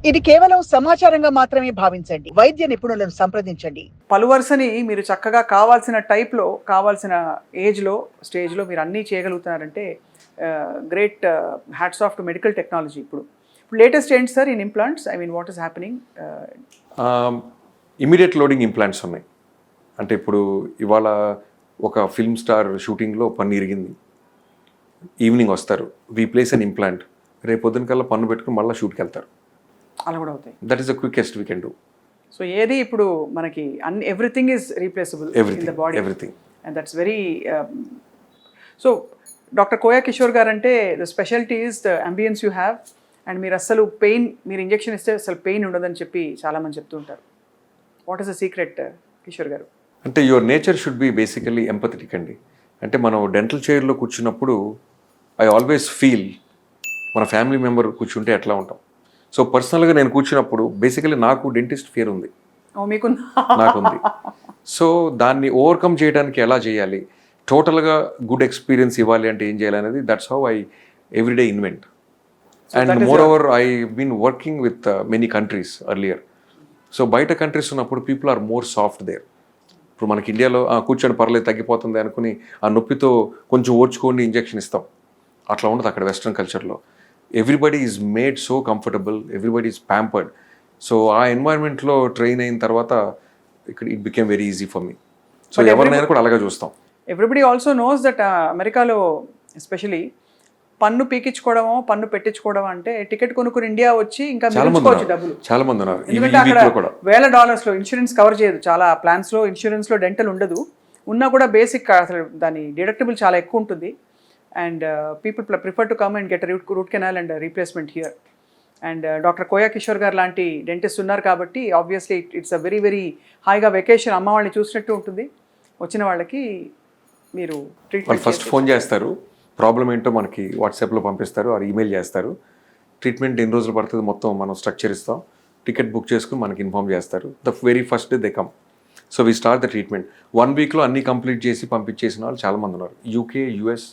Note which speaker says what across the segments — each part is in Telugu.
Speaker 1: ఇది కేవలం సమాచారంగా మాత్రమే భావించండి. వైద్య నిపుణులను సంప్రదించండి.
Speaker 2: పలువరుసని మీరు చక్కగా కావాల్సిన టైప్లో, కావాల్సిన ఏజ్లో, స్టేజ్లో మీరు అన్నీ చేయగలుగుతున్నారంటే great hats off to medical technology. ఇప్పుడు లేటెస్ట్ ఏంటి sir in implants? I mean what is happening?
Speaker 3: Immediate loading implants ఉన్నాయి. అంటే ఇప్పుడు ఇవాళ ఒక ఫిల్మ్ స్టార్ షూటింగ్లో పన్ను ఇరిగింది, ఈవినింగ్ వస్తారు, వీ ప్లేస్ అన్ ఇంప్లాంట్, రేపు పొద్దున కల్లా పన్ను పెట్టుకుని మళ్ళీ షూట్కి వెళ్తారు.
Speaker 2: అలా కూడా అవుతాయి.
Speaker 3: That is the quickest we can do.
Speaker 2: So ఏది ఇప్పుడు మనకి everything is replaceable in the body,
Speaker 3: everything,
Speaker 2: and that's very. So doctor Koya Kishore గారు అంటే the speciality is the ambience you have, and మీరు అస్సలు పెయిన్, మీరు ఇంజెక్షన్ ఇస్తే అసలు పెయిన్ ఉండదని చెప్పి చాలామంది చెప్తూ ఉంటారు. What is the secret Kishore గారు?
Speaker 3: అంటే your nature should be basically empathetic అండి. అంటే మనం డెంటల్ చైర్లో కూర్చున్నప్పుడు ఐ ఆల్వేస్ ఫీల్ మన ఫ్యామిలీ మెంబర్ కూర్చుంటే ఎట్లా ఉంటాం. సో పర్సనల్గా నేను కూర్చున్నప్పుడు బేసికలీ నాకు డెంటిస్ట్ ఫియర్ ఉంది, నాకుంది. సో దాన్ని ఓవర్కమ్ చేయడానికి ఎలా చేయాలి, టోటల్గా గుడ్ ఎక్స్పీరియన్స్ ఇవ్వాలి అంటే ఏం చేయాలి అనేది, that's how I everyday invent. And moreover I been working with many countries earlier. So బయట కంట్రీస్ ఉన్నప్పుడు people are more soft there. ఇప్పుడు మనకి ఇండియాలో కూర్చొని పర్లేదు తగ్గిపోతుంది అనుకుని ఆ నొప్పితో కొంచెం ఓర్చుకోండి ఇంజెక్షన్ ఇస్తాం, అట్లా ఉండదు అక్కడ వెస్ట్రన్ కల్చర్లో. Everybody is made so comfortable, everybody is pampered. So ఆ ఎన్వైరన్మెంట్లో ట్రైన్ అయిన తర్వాత ఇక్కడ it became very easy for me. So ఎవరినైనా కూడా అలాగే చూస్తాం.
Speaker 2: ఎవ్రీబడి ఆల్సో నోస్ దట్ అమెరికాలో ఎస్పెషలీ పన్ను పీకించుకోవడమో పన్ను పెట్టించుకోవడం అంటే టికెట్ కొనుక్కుని ఇండియా వచ్చి ఇంకా మిగిలించుకోవచ్చు డబ్బులు.
Speaker 3: చాలా మంది ఉన్నారు.
Speaker 2: ఎందుకంటే అక్కడ $1000 ఇన్సూరెన్స్ కవర్ చేయదు. చాలా ప్లాన్స్లో ఇన్సూరెన్స్లో డెంటల్ ఉండదు. ఉన్నా కూడా బేసిక్ అసలు దాని డిడక్టబుల్ చాలా ఎక్కువ ఉంటుంది. And people prefer to come and get root canal and replacement here. And doctor Koya Kishore గారు లాంటి డెంటిస్ట్ ఉన్నారు కాబట్టి obviously it's a very very హాయిగా వెకేషన్, అమ్మ వాళ్ళని చూసినట్టు ఉంటుంది. వచ్చిన వాళ్ళకి మీరు ట్రీట్మెంట్
Speaker 3: ఫస్ట్ ఫోన్ చేస్తారు, ప్రాబ్లం ఏంటో మనకి వాట్సాప్లో పంపిస్తారు, ఆర్ ఈమెయిల్ చేస్తారు. ట్రీట్మెంట్ ఎన్ని రోజులు పడుతుంది మొత్తం మనం స్ట్రక్చర్ ఇస్తాం, టికెట్ బుక్ చేసుకుని మనకి ఇన్ఫామ్ చేస్తారు. The very first day they come. So we start the treatment. 1 వీక్లో అన్నీ కంప్లీట్ చేసి పంపించేసిన వాళ్ళు చాలామంది ఉన్నారు. యూకే, యుఎస్,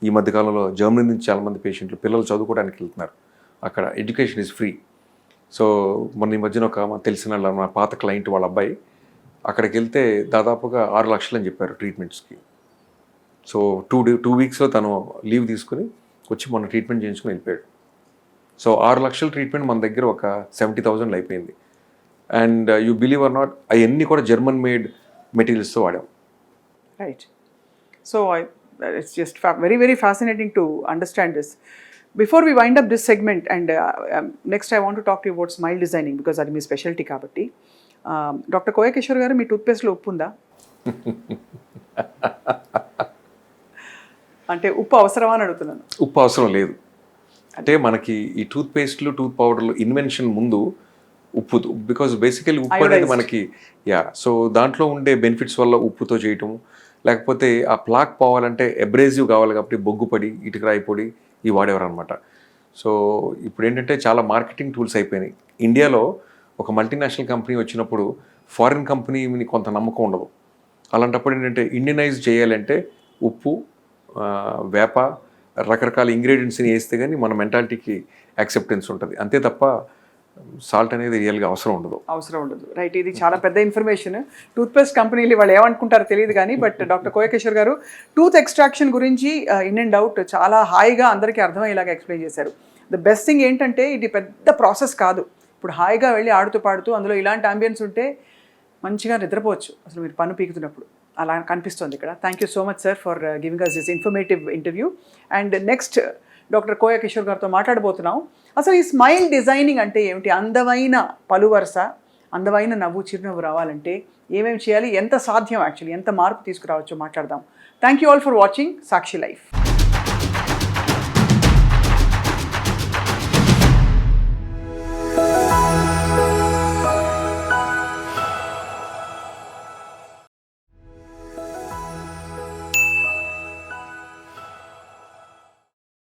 Speaker 3: ఈ మధ్యకాలంలో జర్మనీ నుంచి చాలామంది పేషెంట్లు, పిల్లలు చదువుకోవడానికి వెళ్తున్నారు. అక్కడ ఎడ్యుకేషన్ ఈజ్ ఫ్రీ. సో మొన్న ఈ మధ్యన ఒక తెలిసిన మా పాత క్లయింట్ వాళ్ళ అబ్బాయి అక్కడికి వెళ్తే దాదాపుగా 6 లక్షలు అని చెప్పారు ట్రీట్మెంట్స్కి. సో 2 వీక్స్లో తను లీవ్ తీసుకుని వచ్చి మొన్న ట్రీట్మెంట్ చేయించుకుని వెళ్ళిపోయాడు. సో 6 లక్షల ట్రీట్మెంట్ మన దగ్గర ఒక 70,000 అయిపోయింది. And you believe or not, అవన్నీ కూడా జర్మన్ మేడ్ మెటీరియల్స్తో వాడాం.
Speaker 2: Right. So it's just very very fascinating to understand this. Before we wind up this segment, and next I want to talk to you about smile designing because అది మీ స్పెషాలిటీ కాబట్టి. డాక్టర్ కోయా కిషోర్ గారు, మీ టూత్పేస్ట్లో ఉప్పు ఉందా? అంటే ఉప్పు అవసరమా అని అడుగుతున్నాను.
Speaker 3: ఉప్పు అవసరం లేదు. అంటే మనకి ఈ టూత్పేస్ట్లు, టూత్ పౌడర్లు ఇన్వెన్షన్ ముందు ఉప్పు, బికాజ్ బేసికలీ ఉప్పు అనేది మనకి సో దాంట్లో ఉండే బెనిఫిట్స్ వల్ల ఉప్పుతో చేయటం, లేకపోతే ఆ ప్లాక్ పోవాలంటే ఎబ్రేజివ్ కావాలి కాబట్టి బొగ్గు పొడి, ఇటుకరాయి పొడి ఇవి వాడేవారు అనమాట. సో ఇప్పుడు ఏంటంటే చాలా మార్కెటింగ్ టూల్స్ అయిపోయినాయి. ఇండియాలో ఒక మల్టీనేషనల్ కంపెనీ వచ్చినప్పుడు ఫారిన్ కంపెనీని కొంత నమ్మకం ఉండదు. అలాంటప్పుడు ఏంటంటే ఇండియనైజ్ చేయాలంటే ఉప్పు, వేప, రకరకాల ఇంగ్రీడియంట్స్ని వేస్తే కానీ మన మెంటాలిటీకి యాక్సెప్టెన్స్ ఉంటుంది. అంతే తప్ప సాల్ట్ అనేది రియల్గా అవసరం ఉండదు.
Speaker 2: రైట్. ఇది చాలా పెద్ద ఇన్ఫర్మేషన్. టూత్పేస్ట్ కంపెనీలు వాళ్ళు ఏమనుకుంటారో తెలియదు కానీ, బట్ డాక్టర్ కోయా కిషోర్ గారు టూత్ ఎక్స్ట్రాక్షన్ గురించి ఇన్ అండ్ అవుట్ చాలా హాయిగా అందరికీ అర్థమయ్యేలాగా ఎక్స్ప్లెయిన్ చేశారు. ద బెస్ట్ థింగ్ ఏంటంటే ఇది పెద్ద ప్రాసెస్ కాదు. ఇప్పుడు హాయిగా వెళ్ళి ఆడుతూ పాడుతూ అందులో ఇలాంటి అంబియన్స్ ఉంటే మంచిగా నిద్రపోవచ్చు అసలు మీరు పన్ను పీకుతున్నప్పుడు. అలా కనిపిస్తుంది ఇక్కడ. Thank you so much sir for giving us this informative interview. And next doctor Koya Kishore గారితో మాట్లాడబోతున్నాం. అసలు ఈ స్మైల్ డిజైనింగ్ అంటే ఏమిటి, అందమైన పలువరస, అందమైన నవ్వు, చిరునవ్వు రావాలంటే ఏమేమి చేయాలి, ఎంత సాధ్యం, యాక్చువల్లీ ఎంత మార్పు తీసుకురావచ్చో మాట్లాడదాం. Thank you all for watching Sakshi life.